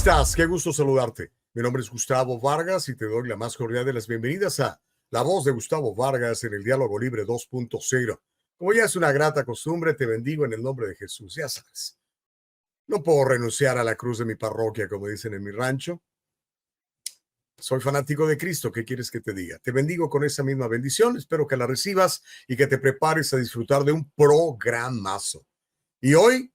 estás? Qué gusto saludarte. Mi nombre es Gustavo Vargas y te doy la más cordial de las bienvenidas a La Voz de Gustavo Vargas en el Diálogo Libre 2.0. Como ya es una grata costumbre, te bendigo en el nombre de Jesús. Ya sabes, no puedo renunciar a la cruz de mi parroquia, como dicen en mi rancho. Soy fanático de Cristo, ¿qué quieres que te diga? Te bendigo con esa misma bendición, espero que la recibas y que te prepares a disfrutar de un programazo. Y hoy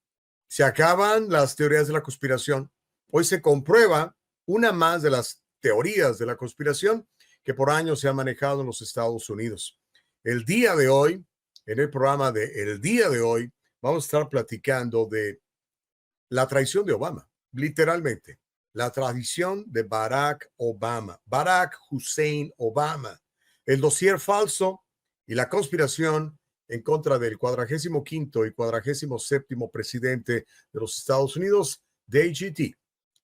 se acaban las teorías de la conspiración. Hoy se comprueba una más de las teorías de la conspiración que por años se ha manejado en los Estados Unidos. El día de hoy, en el programa de El día de hoy, vamos a estar platicando de la traición de Obama, literalmente. La traición de Barack Obama, Barack Hussein Obama, el dossier falso y la conspiración en contra del 45º y 47º presidente de los Estados Unidos, DJT,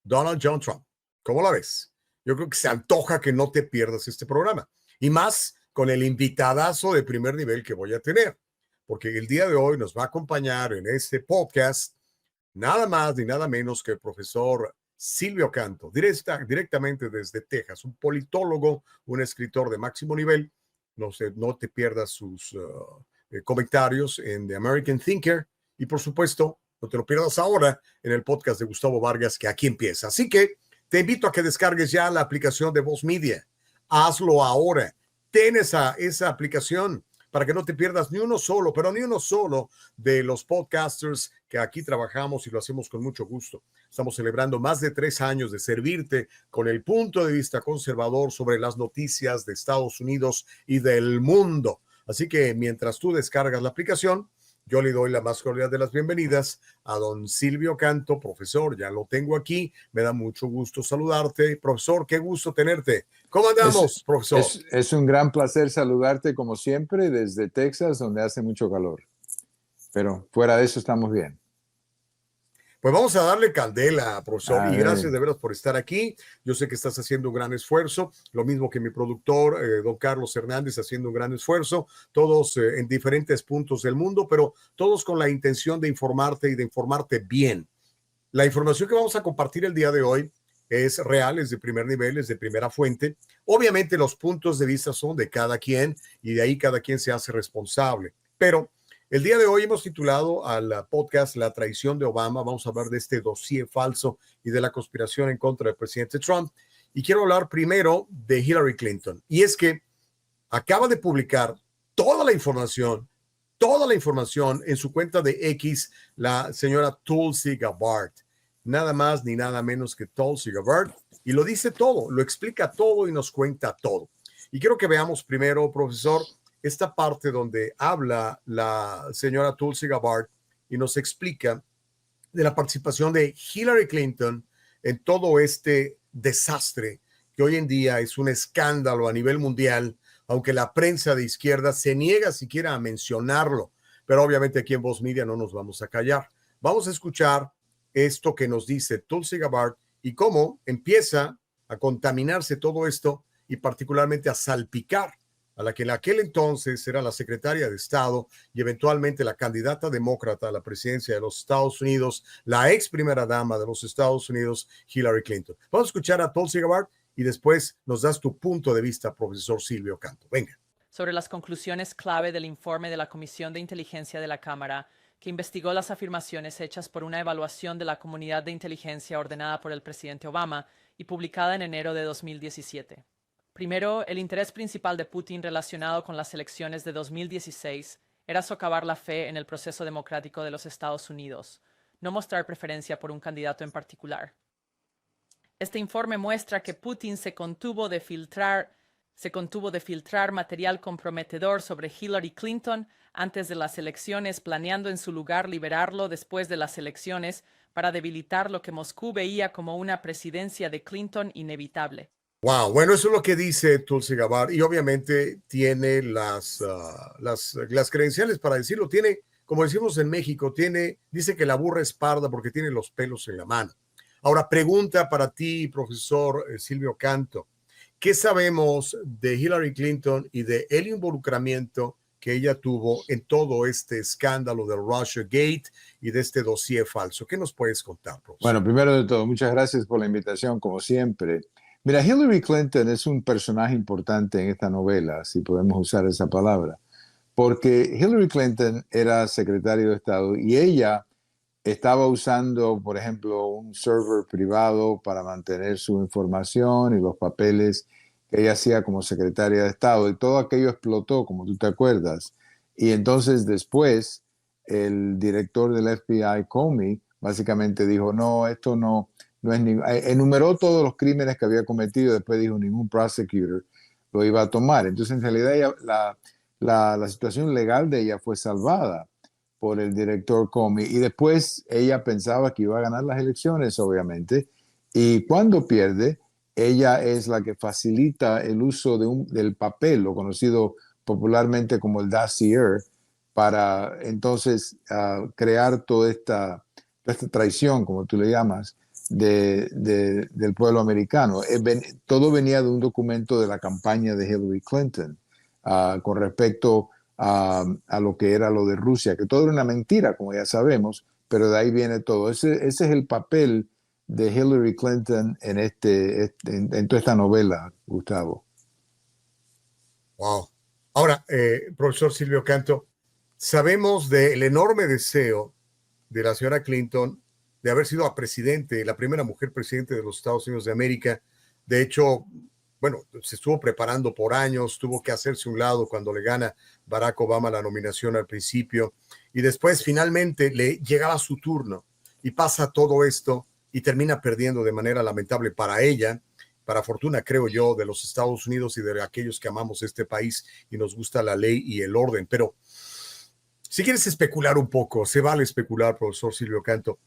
Donald John Trump. ¿Cómo la ves? Yo creo que se antoja que no te pierdas este programa. Y más con el invitadazo de primer nivel que voy a tener, porque el día de hoy nos va a acompañar en este podcast nada más ni nada menos que el profesor Silvio Canto, directamente desde Texas, un politólogo, un escritor de máximo nivel. No te pierdas sus comentarios en The American Thinker y, por supuesto, no te lo pierdas ahora en el podcast de Gustavo Vargas, que aquí empieza. Así que te invito a que descargues ya la aplicación de Voz Media. Hazlo ahora. Ten esa aplicación para que no te pierdas ni uno solo, pero ni uno solo de los podcasters que aquí trabajamos y lo hacemos con mucho gusto. Estamos celebrando más de 3 años de servirte con el punto de vista conservador sobre las noticias de Estados Unidos y del mundo. Así que mientras tú descargas la aplicación, yo le doy la más cordial de las bienvenidas a don Silvio Canto, profesor. Ya lo tengo aquí. Me da mucho gusto saludarte. Profesor, qué gusto tenerte. ¿Cómo andamos, profesor? Es un gran placer saludarte, como siempre, desde Texas, donde hace mucho calor. Pero fuera de eso estamos bien. Pues vamos a darle candela, profesor, y gracias de veras por estar aquí. Yo sé que estás haciendo un gran esfuerzo, lo mismo que mi productor, don Carlos Hernández, haciendo un gran esfuerzo, todos en diferentes puntos del mundo, pero todos con la intención de informarte y de informarte bien. La información que vamos a compartir el día de hoy es real, es de primer nivel, es de primera fuente. Obviamente los puntos de vista son de cada quien y de ahí cada quien se hace responsable, pero el día de hoy hemos titulado al podcast La traición de Obama. Vamos a hablar de este dossier falso y de la conspiración en contra del presidente Trump. Y quiero hablar primero de Hillary Clinton. Y es que acaba de publicar toda la información en su cuenta de X, la señora Tulsi Gabbard. Nada más ni nada menos que Tulsi Gabbard. Y lo dice todo, lo explica todo y nos cuenta todo. Y quiero que veamos primero, profesor, esta parte donde habla la señora Tulsi Gabbard y nos explica de la participación de Hillary Clinton en todo este desastre que hoy en día es un escándalo a nivel mundial, aunque la prensa de izquierda se niega siquiera a mencionarlo. Pero obviamente aquí en Voz Media no nos vamos a callar. Vamos a escuchar esto que nos dice Tulsi Gabbard y cómo empieza a contaminarse todo esto y particularmente a salpicar a la que en aquel entonces era la secretaria de Estado y eventualmente la candidata demócrata a la presidencia de los Estados Unidos, la ex primera dama de los Estados Unidos, Hillary Clinton. Vamos a escuchar a Tulsi Gabbard y después nos das tu punto de vista, profesor Silvio Canto. Venga. Sobre las conclusiones clave del informe de la Comisión de Inteligencia de la Cámara, que investigó las afirmaciones hechas por una evaluación de la comunidad de inteligencia ordenada por el presidente Obama y publicada en enero de 2017. Primero, el interés principal de Putin relacionado con las elecciones de 2016 era socavar la fe en el proceso democrático de los Estados Unidos, no mostrar preferencia por un candidato en particular. Este informe muestra que Putin se contuvo de filtrar material comprometedor sobre Hillary Clinton antes de las elecciones, planeando en su lugar liberarlo después de las elecciones para debilitar lo que Moscú veía como una presidencia de Clinton inevitable. Wow, bueno, eso es lo que dice Tulsi Gabbard y obviamente tiene las credenciales para decirlo. Tiene, como decimos en México, dice que la burra es parda porque tiene los pelos en la mano. Ahora, pregunta para ti, profesor Silvio Canto. ¿Qué sabemos de Hillary Clinton y de el involucramiento que ella tuvo en todo este escándalo del Russiagate y de este dossier falso. ¿Qué nos puedes contar, profesor? Bueno, primero de todo, muchas gracias por la invitación, como siempre. Mira, Hillary Clinton es un personaje importante en esta novela, si podemos usar esa palabra, porque Hillary Clinton era secretaria de Estado y ella estaba usando, por ejemplo, un server privado para mantener su información y los papeles que ella hacía como secretaria de Estado. Y todo aquello explotó, como tú te acuerdas. Y entonces después el director del FBI, Comey, básicamente dijo, no, esto no es ningún... Enumeró todos los crímenes que había cometido, después dijo, ningún prosecutor lo iba a tomar. Entonces, en realidad, la situación legal de ella fue salvada por el director Comey, y después ella pensaba que iba a ganar las elecciones, obviamente, y cuando pierde, ella es la que facilita el uso del papel, lo conocido popularmente como el dossier, para entonces crear toda esta traición, como tú le llamas, del pueblo americano. Todo venía de un documento de la campaña de Hillary Clinton con respecto a lo que era lo de Rusia, que todo era una mentira, como ya sabemos, pero de ahí viene todo. Ese es el papel de Hillary Clinton en toda esta novela, Gustavo. Wow. Ahora, profesor Silvio Canto, sabemos del enorme deseo de la señora Clinton de haber sido presidente, la primera mujer presidente de los Estados Unidos de América. De hecho, bueno, se estuvo preparando por años, tuvo que hacerse un lado cuando le gana Barack Obama la nominación al principio, y después finalmente le llegaba su turno y pasa todo esto y termina perdiendo de manera lamentable para ella, para fortuna, creo yo, de los Estados Unidos y de aquellos que amamos este país y nos gusta la ley y el orden. Pero si quieres especular un poco, se vale especular, profesor Silvio Canto,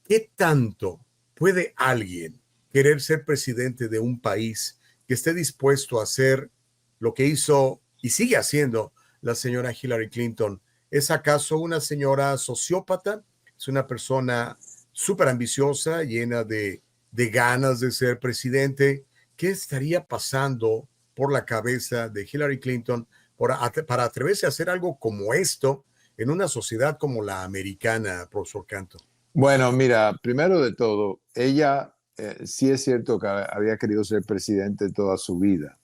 ¿qué tanto puede alguien querer ser presidente de un país que esté dispuesto a hacer lo que hizo y sigue haciendo la señora Hillary Clinton? ¿Es acaso una señora sociópata? ¿Es una persona súper ambiciosa, llena de ganas de ser presidente? ¿Qué estaría pasando por la cabeza de Hillary Clinton para atreverse a hacer algo como esto en una sociedad como la americana, profesor Canto? Bueno, mira, primero de todo, ella sí es cierto que había querido ser presidente toda su vida.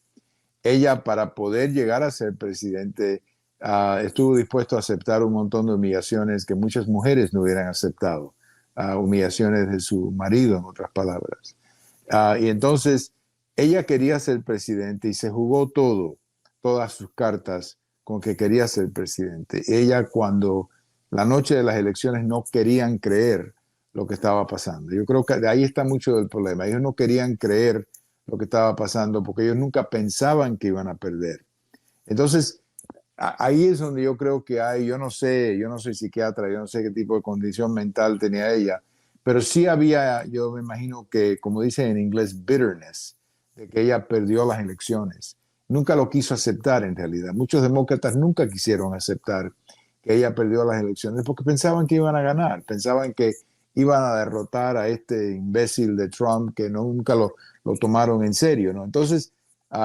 Ella, para poder llegar a ser presidente, estuvo dispuesto a aceptar un montón de humillaciones que muchas mujeres no hubieran aceptado, humillaciones de su marido, en otras palabras. Y entonces, ella quería ser presidente y se jugó todas sus cartas con que quería ser presidente. Ella, cuando la noche de las elecciones no querían creer lo que estaba pasando. Yo creo que de ahí está mucho del problema. Ellos no querían creer lo que estaba pasando porque ellos nunca pensaban que iban a perder. Entonces, ahí es donde yo creo que hay, yo no soy psiquiatra, yo no sé qué tipo de condición mental tenía ella, pero sí había, yo me imagino que, como dicen en inglés, bitterness, de que ella perdió las elecciones. Nunca lo quiso aceptar en realidad. Muchos demócratas nunca quisieron aceptar que ella perdió las elecciones porque pensaban que iban a ganar, pensaban que iban a derrotar a este imbécil de Trump que nunca lo tomaron en serio, ¿no? Entonces,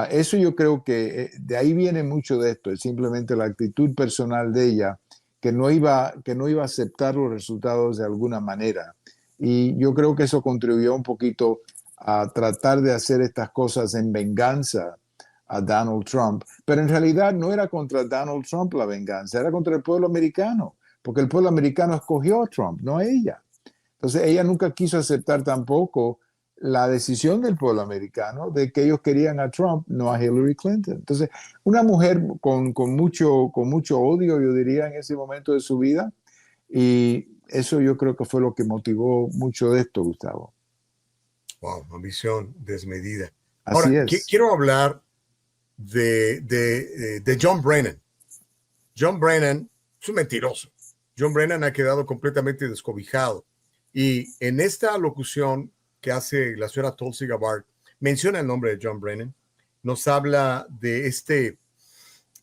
eso yo creo que de ahí viene mucho de esto, es simplemente la actitud personal de ella que no iba a aceptar los resultados de alguna manera. Y yo creo que eso contribuyó un poquito a tratar de hacer estas cosas en venganza a Donald Trump, pero en realidad no era contra Donald Trump la venganza, era contra el pueblo americano, porque el pueblo americano escogió a Trump, no a ella. Entonces ella nunca quiso aceptar tampoco la decisión del pueblo americano de que ellos querían a Trump, no a Hillary Clinton. Entonces, una mujer con mucho odio, yo diría, en ese momento de su vida, y eso yo creo que fue lo que motivó mucho de esto, Gustavo. Wow, ambición desmedida. Así Ahora, es. quiero hablar de John Brennan. John Brennan es un mentiroso. John Brennan ha quedado completamente descobijado. Y en esta locución que hace la señora Tulsi Gabbard, menciona el nombre de John Brennan, nos habla de este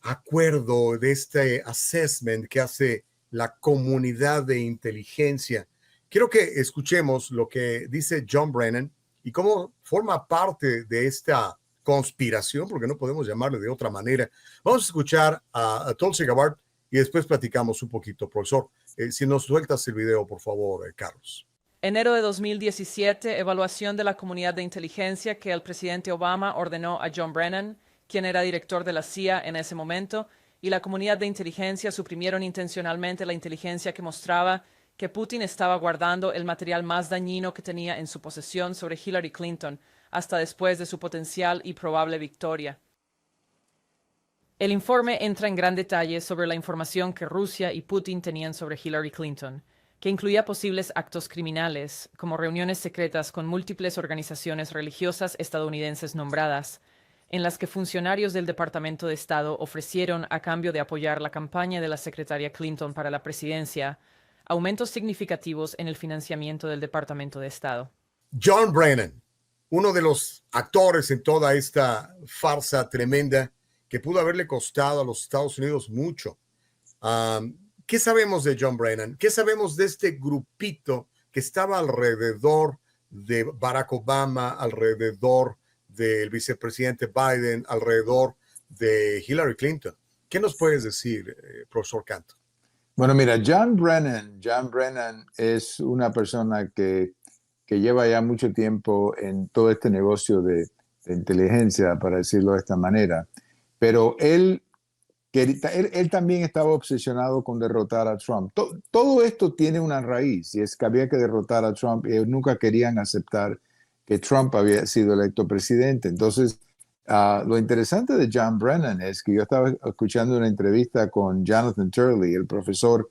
acuerdo, de este assessment que hace la comunidad de inteligencia. Quiero que escuchemos lo que dice John Brennan y cómo forma parte de esta conspiración, porque no podemos llamarle de otra manera. Vamos a escuchar a Tulsi Gabbard y después platicamos un poquito, profesor. Si nos sueltas el video, por favor, Carlos. Enero de 2017, evaluación de la comunidad de inteligencia que el presidente Obama ordenó a John Brennan, quien era director de la CIA en ese momento, y la comunidad de inteligencia suprimieron intencionalmente la inteligencia que mostraba que Putin estaba guardando el material más dañino que tenía en su posesión sobre Hillary Clinton hasta después de su potencial y probable victoria. El informe entra en gran detalle sobre la información que Rusia y Putin tenían sobre Hillary Clinton, que incluía posibles actos criminales, como reuniones secretas con múltiples organizaciones religiosas estadounidenses nombradas, en las que funcionarios del Departamento de Estado ofrecieron, a cambio de apoyar la campaña de la secretaria Clinton para la presidencia, aumentos significativos en el financiamiento del Departamento de Estado. John Brennan, uno de los actores en toda esta farsa tremenda que pudo haberle costado a los Estados Unidos mucho. ¿Qué sabemos de John Brennan? ¿Qué sabemos de este grupito que estaba alrededor de Barack Obama, alrededor del vicepresidente Biden, alrededor de Hillary Clinton? ¿Qué nos puedes decir, profesor Canto? Bueno, mira, John Brennan es una persona que lleva ya mucho tiempo en todo este negocio de inteligencia, para decirlo de esta manera, pero él también estaba obsesionado con derrotar a Trump. Todo esto tiene una raíz, y es que había que derrotar a Trump, y ellos nunca querían aceptar que Trump había sido electo presidente. Entonces, lo interesante de John Brennan es que yo estaba escuchando una entrevista con Jonathan Turley, el profesor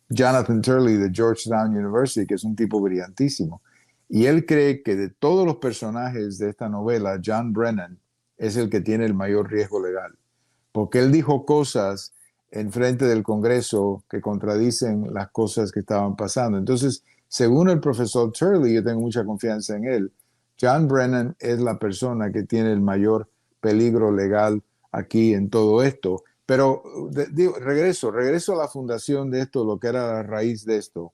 Jonathan Turley de Georgetown University, que es un tipo brillantísimo, y él cree que de todos los personajes de esta novela, John Brennan es el que tiene el mayor riesgo legal, porque él dijo cosas en frente del Congreso que contradicen las cosas que estaban pasando. Entonces, según el profesor Turley, yo tengo mucha confianza en él, John Brennan es la persona que tiene el mayor peligro legal aquí en todo esto. Pero regreso a la fundación de esto, lo que era la raíz de esto,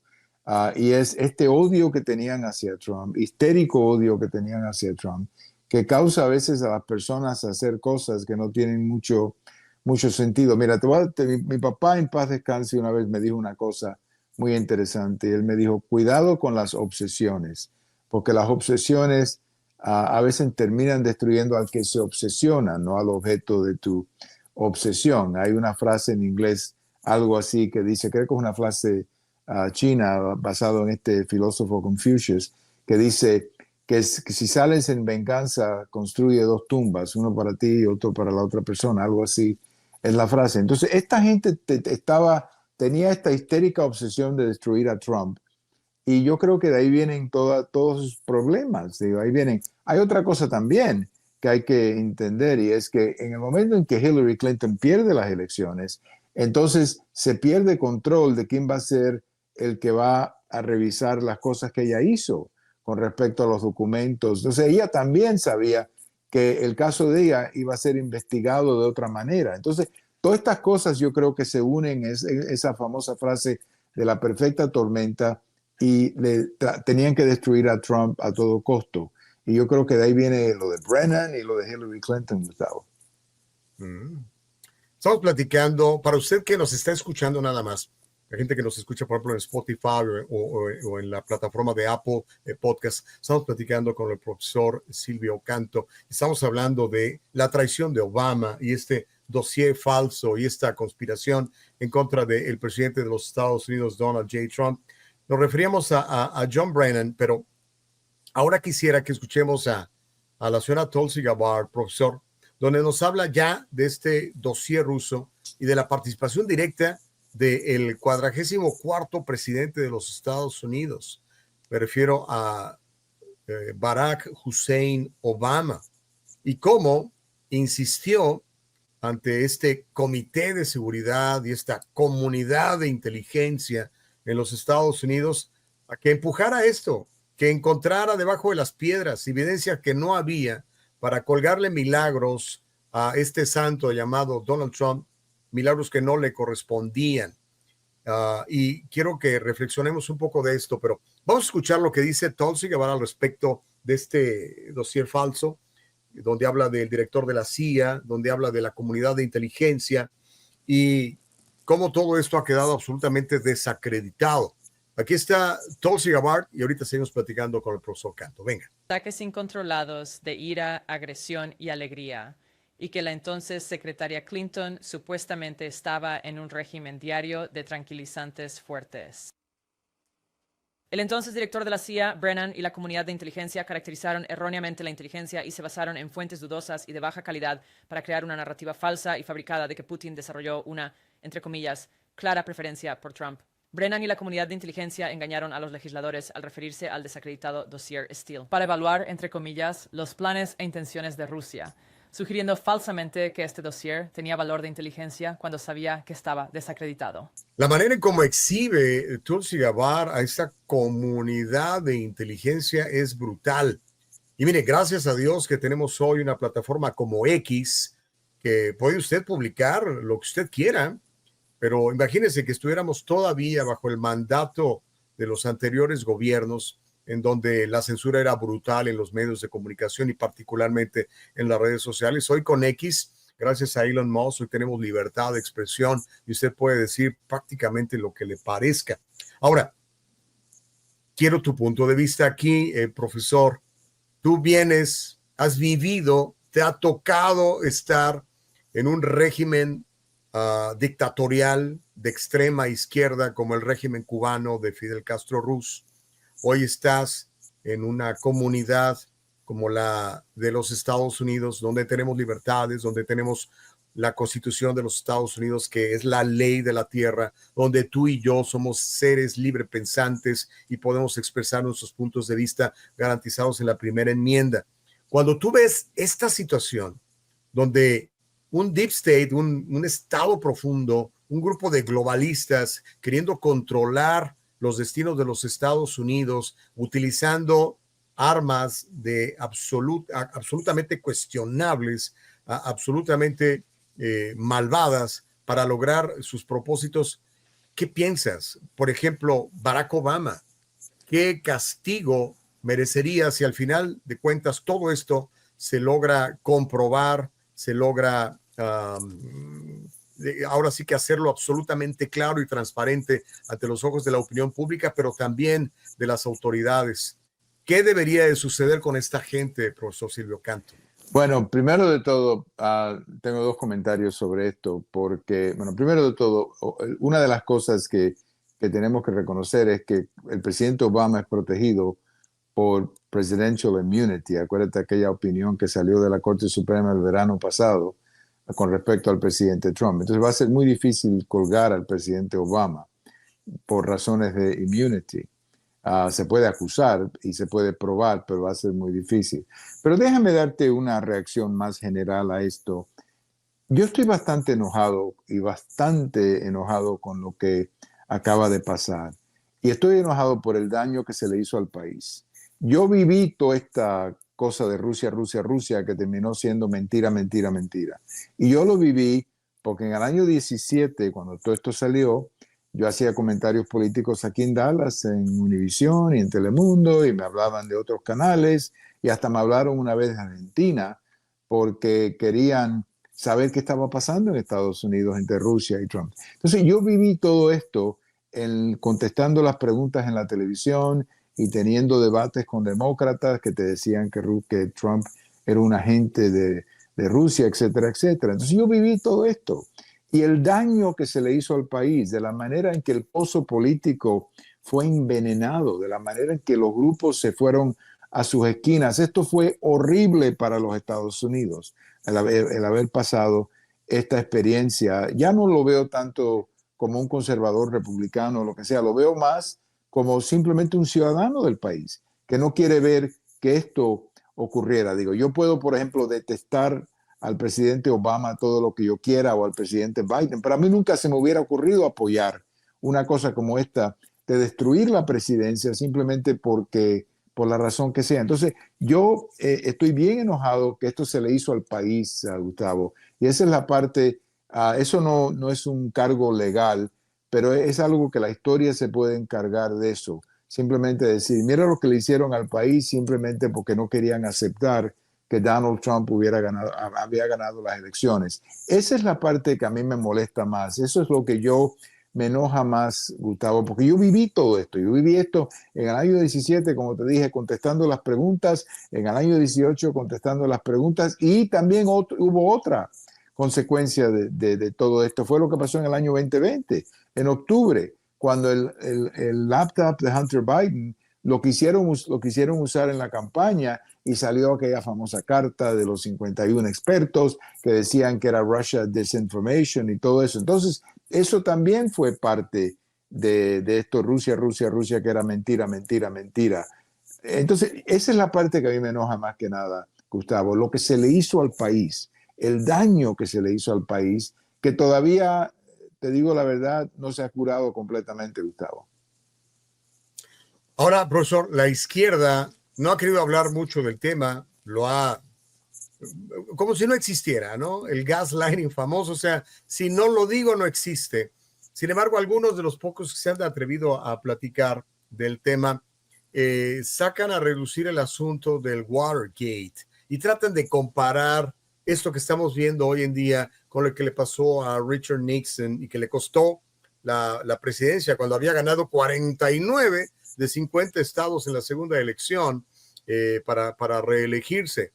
y es este odio que tenían hacia Trump, histérico odio que tenían hacia Trump, que causa a veces a las personas a hacer cosas que no tienen mucho sentido. Mira, mi papá, en paz descanse, una vez me dijo una cosa muy interesante. Él me dijo, cuidado con las obsesiones, porque las obsesiones a veces terminan destruyendo al que se obsesiona, no al objeto de tu obsesión. Hay una frase en inglés, algo así, que dice, creo que es una frase china basado en este filósofo Confucius, que dice que si sales en venganza, construye dos tumbas, uno para ti y otro para la otra persona, algo así es la frase. Entonces, esta gente tenía esta histérica obsesión de destruir a Trump, y yo creo que de ahí vienen todos sus problemas. Digo, ahí vienen. Hay otra cosa también que hay que entender, y es que en el momento en que Hillary Clinton pierde las elecciones, entonces se pierde control de quién va a ser el que va a revisar las cosas que ella hizo con respecto a los documentos. Entonces ella también sabía que el caso de ella iba a ser investigado de otra manera. Entonces, todas estas cosas yo creo que se unen en esa famosa frase de la perfecta tormenta, y tenían que destruir a Trump a todo costo. Y yo creo que de ahí viene lo de Brennan y lo de Hillary Clinton, Gustavo. Estamos platicando, para usted que nos está escuchando nada más, la gente que nos escucha, por ejemplo, en Spotify o en la plataforma de Apple Podcast, estamos platicando con el profesor Silvio Canto. Estamos hablando de la traición de Obama y este dossier falso y esta conspiración en contra del presidente de los Estados Unidos, Donald J. Trump. Nos referíamos a John Brennan, pero ahora quisiera que escuchemos a la señora Tulsi Gabbard, profesor, donde nos habla ya de este dossier ruso y de la participación directa del 44º presidente de los Estados Unidos. Me refiero a Barack Hussein Obama, y cómo insistió ante este comité de seguridad y esta comunidad de inteligencia en los Estados Unidos a que empujara esto, que encontrara debajo de las piedras evidencia que no había para colgarle milagros a este santo llamado Donald Trump, milagros que no le correspondían. Y quiero que reflexionemos un poco de esto, pero vamos a escuchar lo que dice Tulsi Gabbard al respecto de este dossier falso donde habla del director de la CIA, donde habla de la comunidad de inteligencia y cómo todo esto ha quedado absolutamente desacreditado. Aquí está Tulsi Gabbard y ahorita seguimos platicando con el profesor Canto. Venga. Ataques incontrolados de ira, agresión y alegría, y que la entonces secretaria Clinton supuestamente estaba en un régimen diario de tranquilizantes fuertes. El entonces director de la CIA, Brennan, y la comunidad de inteligencia caracterizaron erróneamente la inteligencia y se basaron en fuentes dudosas y de baja calidad para crear una narrativa falsa y fabricada de que Putin desarrolló una, entre comillas, clara preferencia por Trump. Brennan y la comunidad de inteligencia engañaron a los legisladores al referirse al desacreditado dossier Steele para evaluar, entre comillas, los planes e intenciones de Rusia, sugiriendo falsamente que este dossier tenía valor de inteligencia cuando sabía que estaba desacreditado. La manera en cómo exhibe Tulsi Gabbard a esta comunidad de inteligencia es brutal. Y mire, gracias a Dios que tenemos hoy una plataforma como X, que puede usted publicar lo que usted quiera, pero imagínese que estuviéramos todavía bajo el mandato de los anteriores gobiernos, en donde la censura era brutal en los medios de comunicación y particularmente en las redes sociales. Hoy con X, gracias a Elon Musk, hoy tenemos libertad de expresión y usted puede decir prácticamente lo que le parezca. Ahora, quiero tu punto de vista aquí, profesor. Tú vienes, has vivido, te ha tocado estar en un régimen dictatorial de extrema izquierda como el régimen cubano de Fidel Castro Ruz. Hoy estás en una comunidad como la de los Estados Unidos, donde tenemos libertades, donde tenemos la Constitución de los Estados Unidos, que es la ley de la tierra, donde tú y yo somos seres librepensantes y podemos expresar nuestros puntos de vista garantizados en la primera enmienda. Cuando tú ves esta situación, donde un deep state, un estado profundo, un grupo de globalistas queriendo controlar los destinos de los Estados Unidos, utilizando armas de absolutamente cuestionables, absolutamente malvadas para lograr sus propósitos. ¿Qué piensas? Por ejemplo, Barack Obama, ¿qué castigo merecería si al final de cuentas todo esto se logra comprobar, se logra ahora sí que hacerlo absolutamente claro y transparente ante los ojos de la opinión pública, pero también de las autoridades? ¿Qué debería de suceder con esta gente, profesor Silvio Canto? Bueno, primero de todo, tengo dos comentarios sobre esto, porque, bueno, primero de todo, una de las cosas que tenemos que reconocer es que el presidente Obama es protegido por presidential immunity. Acuérdate aquella opinión que salió de la Corte Suprema el verano pasado con respecto al presidente Trump. Entonces va a ser muy difícil colgar al presidente Obama por razones de immunity. Se puede acusar y se puede probar, pero va a ser muy difícil. Pero déjame darte una reacción más general a esto. Yo estoy bastante enojado con lo que acaba de pasar. Y estoy enojado por el daño que se le hizo al país. Yo viví toda esta cosa de Rusia, Rusia, Rusia, que terminó siendo mentira, mentira, mentira. Y yo lo viví porque en el año 17, cuando todo esto salió, yo hacía comentarios políticos aquí en Dallas, en Univision y en Telemundo, y me hablaban de otros canales, y hasta me hablaron una vez de Argentina, porque querían saber qué estaba pasando en Estados Unidos entre Rusia y Trump. Entonces yo viví todo esto contestando las preguntas en la televisión y teniendo debates con demócratas que te decían que Trump era un agente de Rusia, etcétera, etcétera. Entonces yo viví todo esto. Y el daño que se le hizo al país, de la manera en que el pozo político fue envenenado, de la manera en que los grupos se fueron a sus esquinas, esto fue horrible para los Estados Unidos, el haber pasado esta experiencia. Ya no lo veo tanto como un conservador republicano o lo que sea, lo veo más como simplemente un ciudadano del país que no quiere ver que esto ocurriera. Digo, yo puedo, por ejemplo, detestar al presidente Obama todo lo que yo quiera o al presidente Biden, pero a mí nunca se me hubiera ocurrido apoyar una cosa como esta, de destruir la presidencia simplemente por la razón que sea. Entonces, yo estoy bien enojado que esto se le hizo al país, Gustavo, y esa es la parte, eso no es un cargo legal, pero es algo que la historia se puede encargar de eso. Simplemente decir, mira lo que le hicieron al país simplemente porque no querían aceptar que Donald Trump había ganado las elecciones. Esa es la parte que a mí me molesta más. Eso es lo que me enoja más, Gustavo, porque yo viví todo esto. Yo viví esto en el año 17, como te dije, contestando las preguntas, en el año 18 contestando las preguntas, y también hubo otra consecuencia de todo esto. Fue lo que pasó en el año 2020, en octubre, cuando el laptop de Hunter Biden lo quisieron usar en la campaña y salió aquella famosa carta de los 51 expertos que decían que era Russia disinformation y todo eso. Entonces, eso también fue parte de esto, Rusia, que era mentira, mentira, mentira. Entonces, esa es la parte que a mí me enoja más que nada, Gustavo, lo que se le hizo al país, el daño que se le hizo al país, que todavía, te digo la verdad, no se ha curado completamente, Gustavo. Ahora, profesor, la izquierda no ha querido hablar mucho del tema, como si no existiera, ¿no? El gaslighting famoso, o sea, si no lo digo, no existe. Sin embargo, algunos de los pocos que se han atrevido a platicar del tema sacan a reducir el asunto del Watergate y tratan de comparar esto que estamos viendo hoy en día con lo que le pasó a Richard Nixon y que le costó la presidencia cuando había ganado 49 de 50 estados en la segunda elección para reelegirse.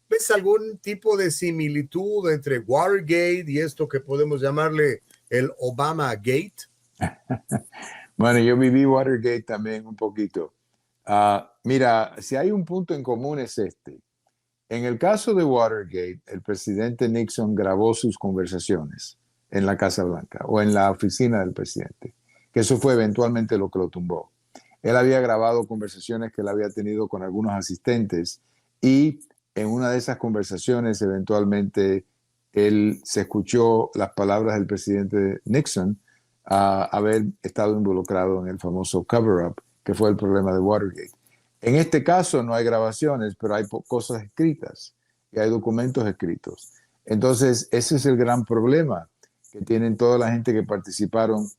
¿Ves algún tipo de similitud entre Watergate y esto que podemos llamarle el Obama Gate? Bueno, yo viví Watergate también un poquito. Mira, si hay un punto en común es este. En el caso de Watergate, el presidente Nixon grabó sus conversaciones en la Casa Blanca o en la oficina del presidente, que eso fue eventualmente lo que lo tumbó. Él había grabado conversaciones que él había tenido con algunos asistentes y en una de esas conversaciones eventualmente él se escuchó las palabras del presidente Nixon a haber estado involucrado en el famoso cover-up, que fue el problema de Watergate. En este caso no hay grabaciones, pero hay cosas escritas y hay documentos escritos. Entonces, ese es el gran problema que tienen toda la gente que participaron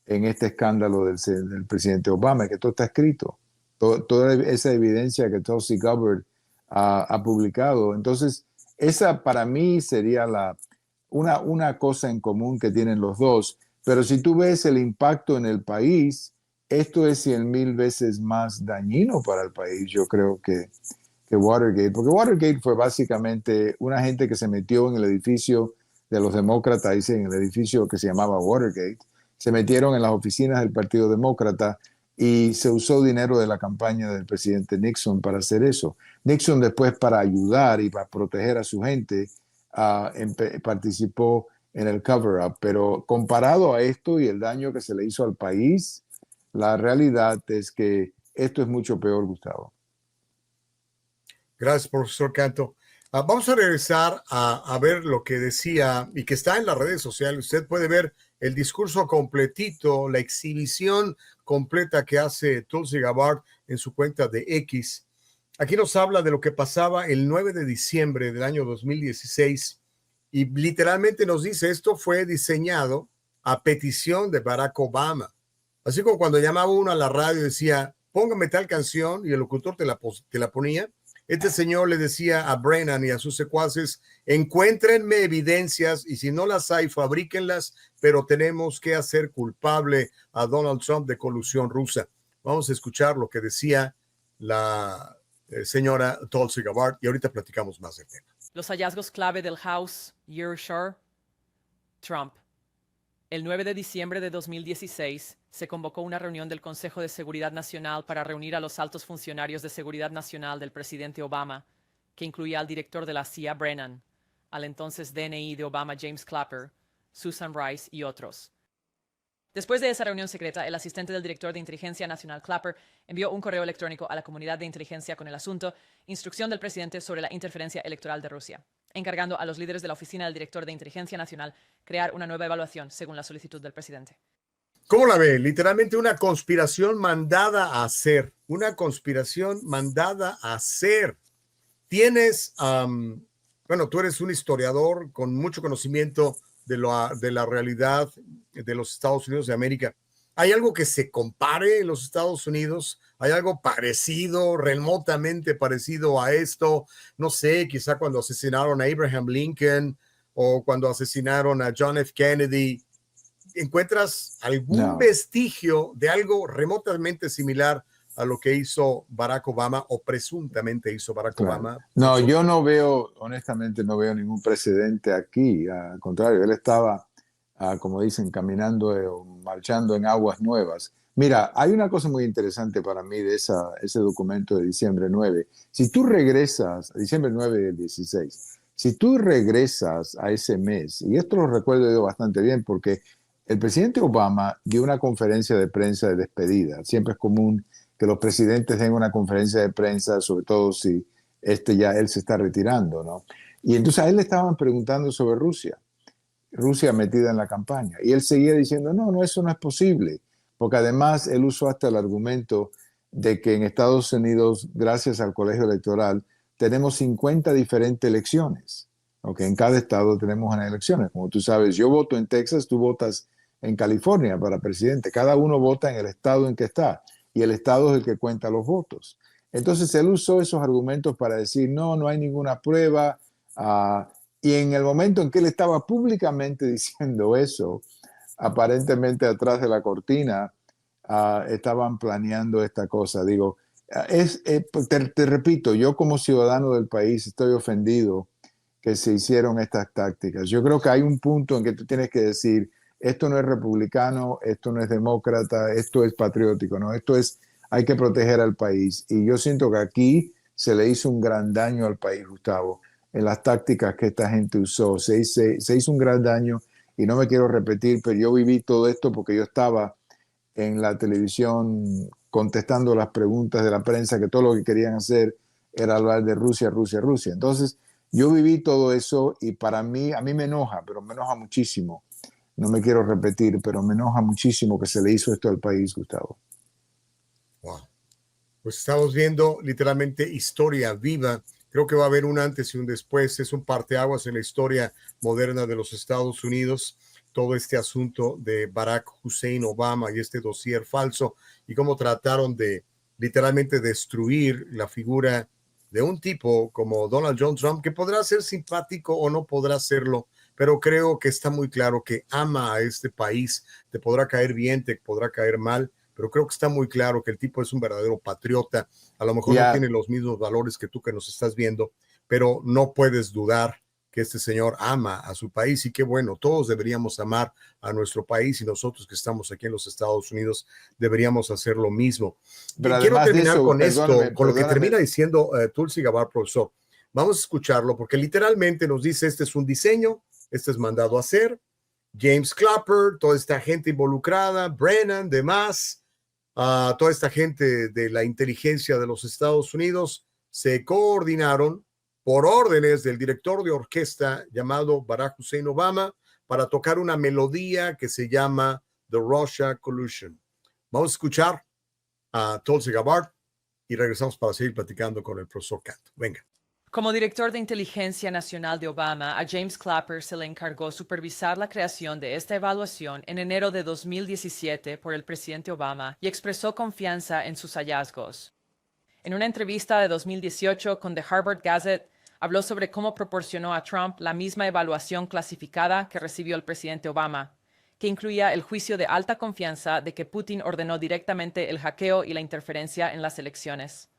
en este escándalo del presidente Obama, que todo está escrito. Toda esa evidencia que Tulsi Gabbard ha publicado. Entonces, esa para mí sería una cosa en común que tienen los dos. Pero si tú ves el impacto en el país, esto es 100,000 veces más dañino para el país, yo creo que Watergate. Porque Watergate fue básicamente una gente que se metió en el edificio de los demócratas, en el edificio que se llamaba Watergate. Se metieron en las oficinas del Partido Demócrata y se usó dinero de la campaña del presidente Nixon para hacer eso. Nixon después, para ayudar y para proteger a su gente, participó en el cover-up, pero comparado a esto y el daño que se le hizo al país, la realidad es que esto es mucho peor, Gustavo. Gracias, profesor Canto. Vamos a regresar a ver lo que decía y que está en las redes sociales. Usted puede ver el discurso completito, la exhibición completa que hace Tulsi Gabbard en su cuenta de X. Aquí nos habla de lo que pasaba el 9 de diciembre del año 2016 y literalmente nos dice, esto fue diseñado a petición de Barack Obama. Así como cuando llamaba uno a la radio y decía, póngame tal canción y el locutor te la ponía. Este señor le decía a Brennan y a sus secuaces, encuéntrenme evidencias y si no las hay, fabríquenlas, pero tenemos que hacer culpable a Donald Trump de colusión rusa. Vamos a escuchar lo que decía la señora Tulsi Gabbard y ahorita platicamos más del tema. Los hallazgos clave del House, You're Sure, Trump. El 9 de diciembre de 2016 se convocó una reunión del Consejo de Seguridad Nacional para reunir a los altos funcionarios de seguridad nacional del presidente Obama, que incluía al director de la CIA, Brennan, al entonces DNI de Obama, James Clapper, Susan Rice y otros. Después de esa reunión secreta, el asistente del director de Inteligencia Nacional, Clapper, envió un correo electrónico a la comunidad de inteligencia con el asunto, instrucción del presidente sobre la interferencia electoral de Rusia, encargando a los líderes de la oficina del director de Inteligencia Nacional crear una nueva evaluación según la solicitud del presidente. ¿Cómo la ve? Literalmente una conspiración mandada a hacer. Una conspiración mandada a hacer. Tienes, bueno, tú eres un historiador con mucho conocimiento de la realidad de los Estados Unidos de América. ¿Hay algo que se compare en los Estados Unidos ¿Hay algo parecido, remotamente parecido a esto? No sé, quizá cuando asesinaron a Abraham Lincoln o cuando asesinaron a John F. Kennedy. ¿Encuentras algún No, vestigio de algo remotamente similar a lo que hizo Barack Obama o presuntamente hizo Barack claro. Obama, No, profesor? yo no veo, honestamente, no veo ningún precedente aquí. Al contrario, él estaba, como dicen, caminando o marchando en aguas nuevas. Mira, hay una cosa muy interesante para mí de ese documento de diciembre 9. Si tú regresas, diciembre 9 del 16, si tú regresas a ese mes, y esto lo recuerdo yo bastante bien porque el presidente Obama dio una conferencia de prensa de despedida. Siempre es común que los presidentes den una conferencia de prensa, sobre todo si él se está retirando, ¿no? Y entonces a él le estaban preguntando sobre Rusia metida en la campaña. Y él seguía diciendo, no, no, eso no es posible. Porque además él usó hasta el argumento de que en Estados Unidos, gracias al colegio electoral, tenemos 50 diferentes elecciones. Okay, en cada estado tenemos unas elecciones. Como tú sabes, yo voto en Texas, tú votas en California para presidente. Cada uno vota en el estado en que está. Y el estado es el que cuenta los votos. Entonces él usó esos argumentos para decir, no, no hay ninguna prueba. Y en el momento en que él estaba públicamente diciendo eso, aparentemente atrás de la cortina, estaban planeando esta cosa. Digo, te repito, yo como ciudadano del país estoy ofendido que se hicieron estas tácticas. Yo creo que hay un punto en que tú tienes que decir, esto no es republicano, esto no es demócrata, esto es patriótico, ¿no? Esto es, hay que proteger al país. Y yo siento que aquí se le hizo un gran daño al país, Gustavo, en las tácticas que esta gente usó. Se hizo un gran daño y no me quiero repetir, pero yo viví todo esto porque yo estaba en la televisión contestando las preguntas de la prensa, que todo lo que querían hacer era hablar de Rusia, Rusia, Rusia. Entonces, yo viví todo eso y para mí, a mí me enoja, pero me enoja muchísimo. No me quiero repetir, pero me enoja muchísimo que se le hizo esto al país, Gustavo. Wow. Pues estamos viendo literalmente historia viva. Creo que va a haber un antes y un después. Es un parteaguas en la historia moderna de los Estados Unidos. Todo este asunto de Barack Hussein Obama y este dossier falso y cómo trataron de literalmente destruir la figura de un tipo como Donald John Trump, que podrá ser simpático o no podrá serlo, pero creo que está muy claro que ama a este país. Te podrá caer bien, te podrá caer mal, pero creo que está muy claro que el tipo es un verdadero patriota. A lo mejor no tiene los mismos valores que tú que nos estás viendo, pero no puedes dudar que este señor ama a su país y qué bueno, todos deberíamos amar a nuestro país y nosotros que estamos aquí en los Estados Unidos deberíamos hacer lo mismo. Pero Quiero terminar eso, con esto, con lo que termina diciendo Tulsi Gabbard, profesor. Vamos a escucharlo porque literalmente nos dice, este es un diseño, este es mandado a hacer, James Clapper, toda esta gente involucrada, Brennan, demás, toda esta gente de la inteligencia de los Estados Unidos se coordinaron por órdenes del director de orquesta llamado Barack Hussein Obama para tocar una melodía que se llama The Russia Collusion. Vamos a escuchar a Tulsi Gabbard y regresamos para seguir platicando con el profesor Canto. Venga. Como director de inteligencia nacional de Obama, a James Clapper se le encargó supervisar la creación de esta evaluación en enero de 2017 por el presidente Obama y expresó confianza en sus hallazgos. En una entrevista de 2018 con The Harvard Gazette, habló sobre cómo proporcionó a Trump la misma evaluación clasificada que recibió el presidente Obama, que incluía el juicio de alta confianza de que Putin ordenó directamente el hackeo y la interferencia en las elecciones.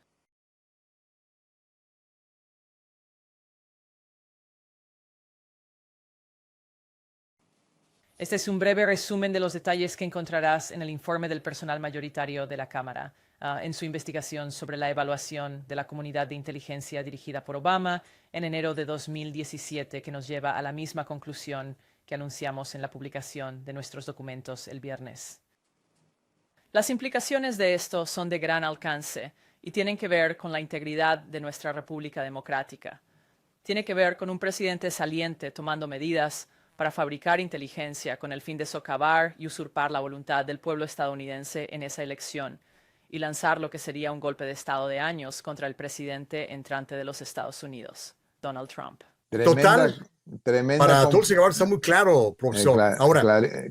Este es un breve resumen de los detalles que encontrarás en el informe del personal mayoritario de la Cámara, en su investigación sobre la evaluación de la comunidad de inteligencia dirigida por Obama en enero de 2017, que nos lleva a la misma conclusión que anunciamos en la publicación de nuestros documentos el viernes. Las implicaciones de esto son de gran alcance y tienen que ver con la integridad de nuestra República Democrática. Tiene que ver con un presidente saliente tomando medidas para fabricar inteligencia con el fin de socavar y usurpar la voluntad del pueblo estadounidense en esa elección y lanzar lo que sería un golpe de Estado de años contra el presidente entrante de los Estados Unidos, Donald Trump. Tremenda Para Tulsi Gabbard está muy claro, profesor. Ahora,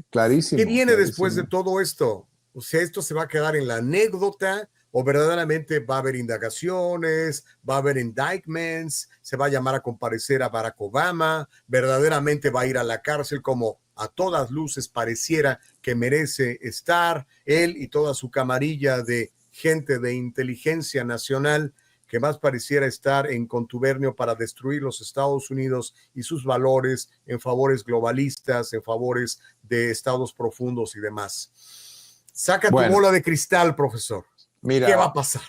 clarísimo. ¿qué viene clarísimo. después de todo esto? O sea, esto se va a quedar en la anécdota o verdaderamente va a haber indagaciones, va a haber indictments, se va a llamar a comparecer a Barack Obama, verdaderamente va a ir a la cárcel como a todas luces pareciera que merece estar él y toda su camarilla de gente de inteligencia nacional que más pareciera estar en contubernio para destruir los Estados Unidos y sus valores en favores globalistas, en favores de estados profundos y demás. Saca tu bola de cristal, profesor. Mira, ¿qué va a pasar?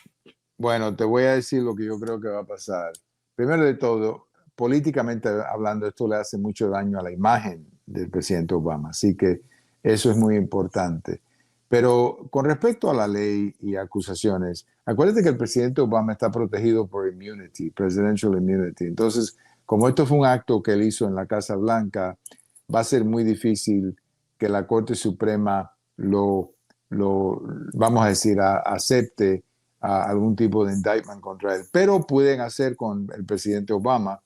Bueno, te voy a decir lo que yo creo que va a pasar. Primero de todo, políticamente hablando, esto le hace mucho daño a la imagen del presidente Obama, así que eso es muy importante. Pero con respecto a la ley y acusaciones, acuérdate que el presidente Obama está protegido por immunity, presidential immunity. Entonces, como esto fue un acto que él hizo en la Casa Blanca, va a ser muy difícil que la Corte Suprema vamos a decir, acepte algún tipo de indictment contra él. Pero pueden hacer con el presidente Obama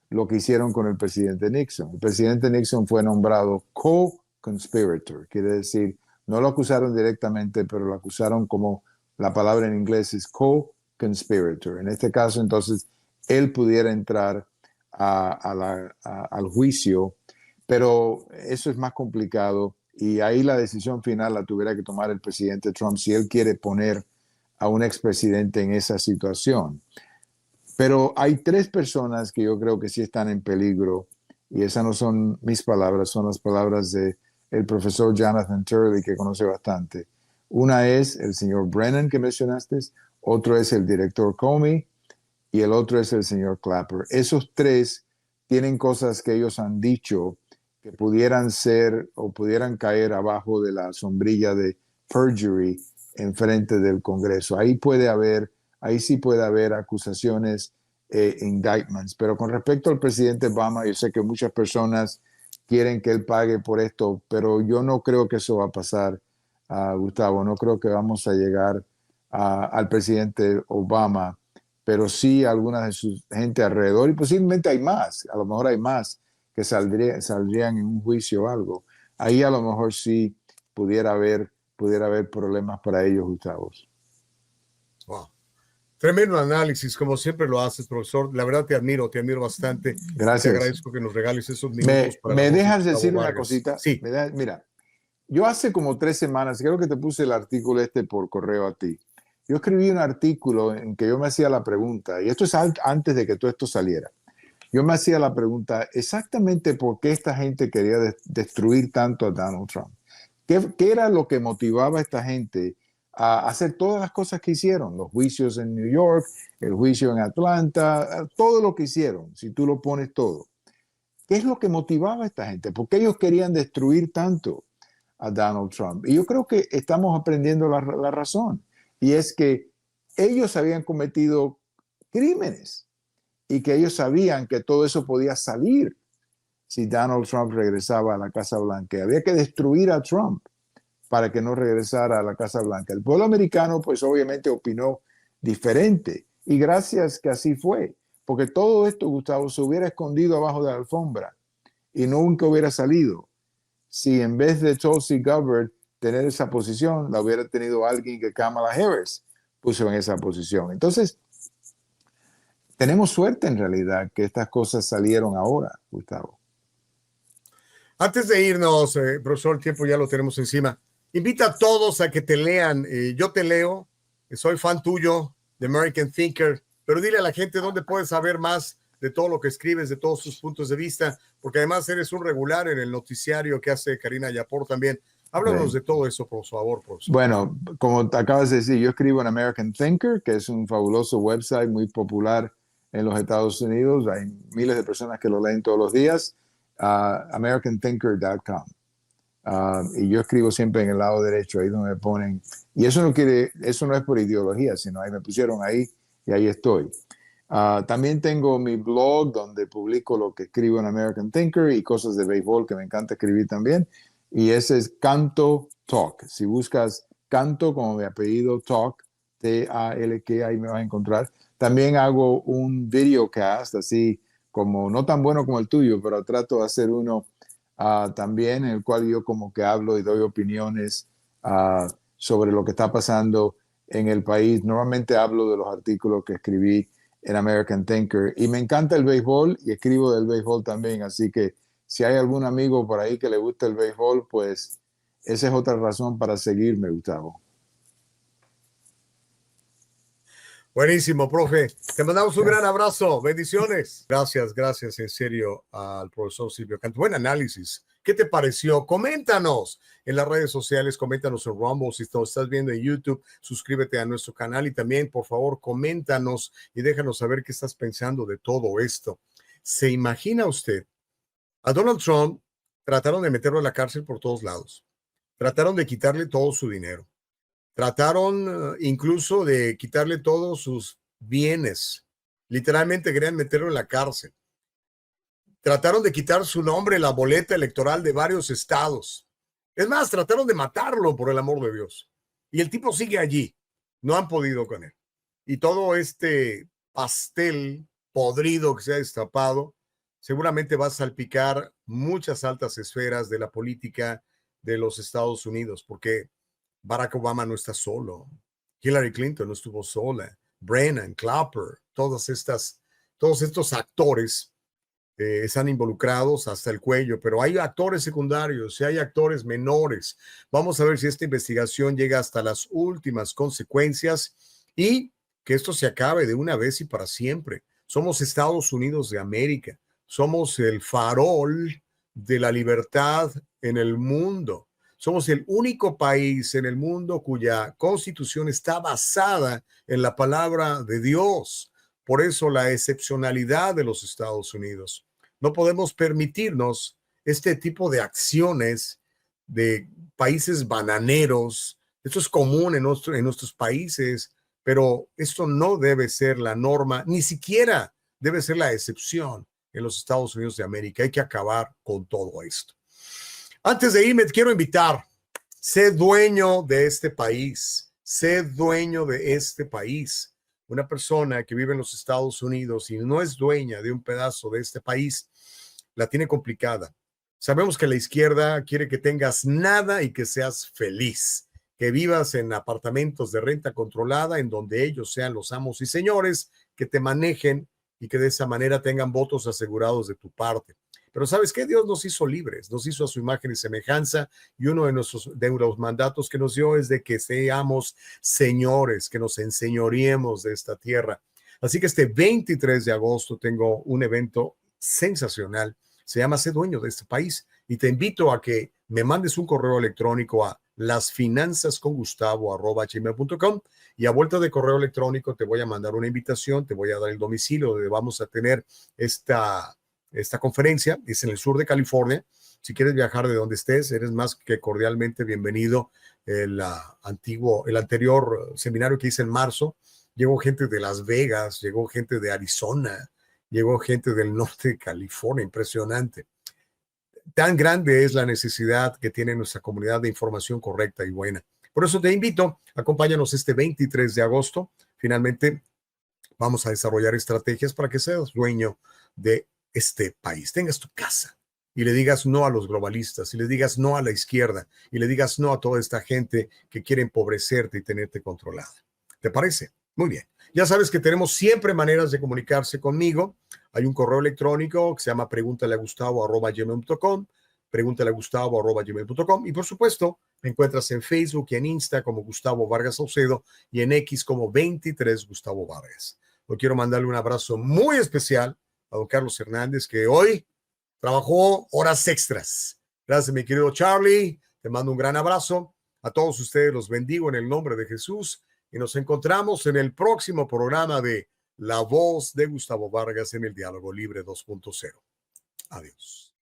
lo que hicieron con el presidente Nixon. El presidente Nixon fue nombrado co-conspirator, quiere decir, no lo acusaron directamente, pero lo acusaron como la palabra en inglés es co-conspirator. En este caso, entonces, él pudiera entrar al juicio, pero eso es más complicado y ahí la decisión final la tuviera que tomar el presidente Trump si él quiere poner a un expresidente en esa situación. Pero hay tres personas que yo creo que sí están en peligro y esas no son mis palabras, son las palabras de el profesor Jonathan Turley, que conoce bastante. Una es el señor Brennan, que mencionaste, otro es el director Comey y el otro es el señor Clapper. Esos tres tienen cosas que ellos han dicho que pudieran ser o pudieran caer abajo de la sombrilla de perjury en frente del Congreso. Ahí sí puede haber acusaciones, indictments. Pero con respecto al presidente Obama, yo sé que muchas personas quieren que él pague por esto, pero yo no creo que eso va a pasar, Gustavo. No creo que vamos a llegar al presidente Obama, pero sí a alguna de su gente alrededor y posiblemente hay más, a lo mejor hay más que saldrían en un juicio o algo. Ahí a lo mejor sí pudiera haber problemas para ellos, Gustavo. Wow. Tremendo análisis, como siempre lo haces, profesor. La verdad te admiro bastante. Gracias. Te agradezco que nos regales esos minutos. ¿Me dejas decir una Vargas. cosita? Sí. Mira, yo hace como 3 semanas, creo que te puse el artículo por correo a ti. Yo escribí un artículo en que yo me hacía la pregunta, y esto es antes de que todo esto saliera. Yo me hacía la pregunta exactamente por qué esta gente quería destruir tanto a Donald Trump. ¿Qué era lo que motivaba a esta gente a hacer todas las cosas que hicieron? Los juicios en New York, el juicio en Atlanta, todo lo que hicieron, si tú lo pones todo. ¿Qué es lo que motivaba a esta gente? ¿Por qué ellos querían destruir tanto a Donald Trump? Y yo creo que estamos aprendiendo la razón. Y es que ellos habían cometido crímenes y que ellos sabían que todo eso podía salir si Donald Trump regresaba a la Casa Blanca. Había que destruir a Trump para que no regresara a la Casa Blanca. El pueblo americano, pues obviamente opinó diferente. Y gracias que así fue. Porque todo esto, Gustavo, se hubiera escondido abajo de la alfombra y nunca hubiera salido. Si en vez de Tulsi Gabbard tener esa posición, la hubiera tenido alguien que Kamala Harris puso en esa posición. Entonces, tenemos suerte en realidad que estas cosas salieron ahora, Gustavo. Antes de irnos, profesor, el tiempo ya lo tenemos encima. Invita a todos a que te lean. Yo te leo, soy fan tuyo de American Thinker, pero dile a la gente dónde puedes saber más de todo lo que escribes, de todos tus puntos de vista, porque además eres un regular en el noticiario que hace Karina Yapor también. Háblanos de todo eso, por favor, profesor. Bueno, como te acabas de decir, yo escribo en American Thinker, que es un fabuloso website muy popular en los Estados Unidos. Hay miles de personas que lo leen todos los días. AmericanThinker.com. Y yo escribo siempre en el lado derecho, ahí donde me ponen. Y eso no es por ideología, sino ahí me pusieron ahí y ahí estoy. También tengo mi blog donde publico lo que escribo en American Thinker y cosas de béisbol que me encanta escribir también. Y ese es Canto Talk. Si buscas Canto como mi apellido, Talk, T-A-L-K, ahí me vas a encontrar. También hago un videocast, así como no tan bueno como el tuyo, pero trato de hacer uno también en el cual yo como que hablo y doy opiniones sobre lo que está pasando en el país. Normalmente hablo de los artículos que escribí en American Thinker y me encanta el béisbol y escribo del béisbol también, así que si hay algún amigo por ahí que le gusta el béisbol, pues esa es otra razón para seguirme, Gustavo. Buenísimo, profe. Te mandamos un gran abrazo. Bendiciones. Gracias en serio al profesor Silvio Canto. Buen análisis. ¿Qué te pareció? Coméntanos en las redes sociales, coméntanos en Rumble, si lo estás viendo en YouTube, suscríbete a nuestro canal y también, por favor, coméntanos y déjanos saber qué estás pensando de todo esto. ¿Se imagina usted? A Donald Trump trataron de meterlo a la cárcel por todos lados. Trataron de quitarle todo su dinero. Trataron incluso de quitarle todos sus bienes. Literalmente querían meterlo en la cárcel. Trataron de quitar su nombre en la boleta electoral de varios estados. Es más, trataron de matarlo, por el amor de Dios. Y el tipo sigue allí. No han podido con él. Y todo este pastel podrido que se ha destapado seguramente va a salpicar muchas altas esferas de la política de los Estados Unidos, porque Barack Obama no está solo. Hillary Clinton no estuvo sola. Brennan, Clapper, todos estos actores están involucrados hasta el cuello, pero hay actores secundarios y hay actores menores. Vamos a ver si esta investigación llega hasta las últimas consecuencias y que esto se acabe de una vez y para siempre. Somos Estados Unidos de América. Somos el farol de la libertad en el mundo. Somos el único país en el mundo cuya constitución está basada en la palabra de Dios. Por eso la excepcionalidad de los Estados Unidos. No podemos permitirnos este tipo de acciones de países bananeros. Esto es común en nuestros países, pero esto no debe ser la norma, ni siquiera debe ser la excepción en los Estados Unidos de América. Hay que acabar con todo esto. Antes de irme, te quiero invitar, sé dueño de este país, sé dueño de este país. Una persona que vive en los Estados Unidos y no es dueña de un pedazo de este país, la tiene complicada. Sabemos que la izquierda quiere que tengas nada y que seas feliz, que vivas en apartamentos de renta controlada en donde ellos sean los amos y señores, que te manejen y que de esa manera tengan votos asegurados de tu parte. Pero ¿sabes qué? Dios nos hizo libres, nos hizo a su imagen y semejanza, y uno de los mandatos que nos dio es de que seamos señores, que nos enseñoreemos de esta tierra. Así que este 23 de agosto tengo un evento sensacional, se llama Sé Dueño de este País, y te invito a que me mandes un correo electrónico a lasfinanzascongustavo@gmail.com y a vuelta de correo electrónico te voy a mandar una invitación, te voy a dar el domicilio donde vamos a tener esta conferencia. Es en el sur de California. Si quieres viajar de donde estés, eres más que cordialmente bienvenido. El anterior seminario que hice en marzo, llegó gente de Las Vegas, llegó gente de Arizona, llegó gente del norte de California, impresionante. Tan grande es la necesidad que tiene nuestra comunidad de información correcta y buena. Por eso te invito, acompáñanos este 23 de agosto. Finalmente, vamos a desarrollar estrategias para que seas dueño de este país, tengas tu casa y le digas no a los globalistas, y le digas no a la izquierda, y le digas no a toda esta gente que quiere empobrecerte y tenerte controlada. ¿Te parece? Muy bien. Ya sabes que tenemos siempre maneras de comunicarse conmigo. Hay un correo electrónico que se llama preguntaleagustavo@gmail.com, preguntaleagustavo@gmail.com, y por supuesto me encuentras en Facebook y en Insta como Gustavo Vargas Saucedo y en X como 23 Gustavo Vargas. Hoy quiero mandarle un abrazo muy especial a don Carlos Hernández, que hoy trabajó horas extras. Gracias, mi querido Charlie. Te mando un gran abrazo. A todos ustedes los bendigo en el nombre de Jesús y nos encontramos en el próximo programa de La Voz de Gustavo Vargas en el Diálogo Libre 2.0. Adiós.